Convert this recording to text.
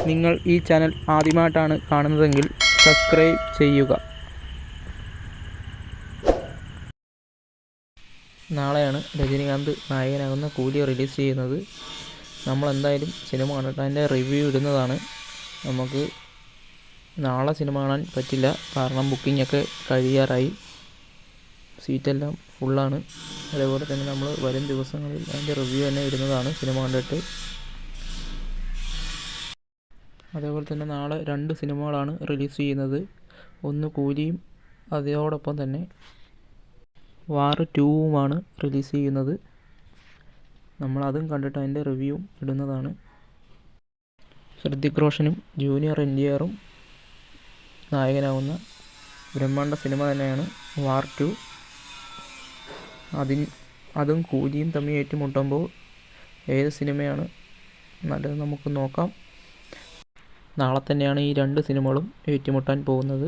നിങ്ങൾ ഈ ചാനൽ ആദ്യമായിട്ടാണ് കാണുന്നതെങ്കിൽ സബ്സ്ക്രൈബ് ചെയ്യുക. നാളെയാണ് രജനികാന്ത് നായകനാകുന്ന കൂലി റിലീസ് ചെയ്യുന്നത്. നമ്മളെന്തായാലും സിനിമ കണ്ടിട്ട് അതിൻ്റെ റിവ്യൂ ഇടുന്നതാണ്. നമുക്ക് നാളെ സിനിമ കാണാൻ പറ്റില്ല, കാരണം ബുക്കിംഗ് കഴിയാറായി, സീറ്റെല്ലാം ഫുള്ളാണ്. അതേപോലെ തന്നെ നമ്മൾ വരും ദിവസങ്ങളിൽ അതിൻ്റെ റിവ്യൂ തന്നെ ഇടുന്നതാണ് സിനിമ കണ്ടിട്ട്. അതേപോലെ തന്നെ നാളെ 2 സിനിമകളാണ് റിലീസ് ചെയ്യുന്നത്. ഒന്ന് കൂലിയും അതോടൊപ്പം തന്നെ വാർ 2വുമാണ് റിലീസ് ചെയ്യുന്നത്. നമ്മളതും കണ്ടിട്ട് അതിൻ്റെ റിവ്യൂ ഇടുന്നതാണ്. ഹൃതിക് റോഷനും ജൂനിയർ NTRഉം നായകനാവുന്ന ബ്രഹ്മാണ്ഡ സിനിമ തന്നെയാണ് വാർ 2. അതും കൂലിയും തമ്മിൽ ഏറ്റുമുട്ടുമ്പോൾ ഏത് സിനിമയാണ് നല്ലത് നമുക്ക് നോക്കാം. നാളെ തന്നെയാണ് ഈ 2 സിനിമകളും ഏറ്റുമുട്ടാൻ പോകുന്നത്.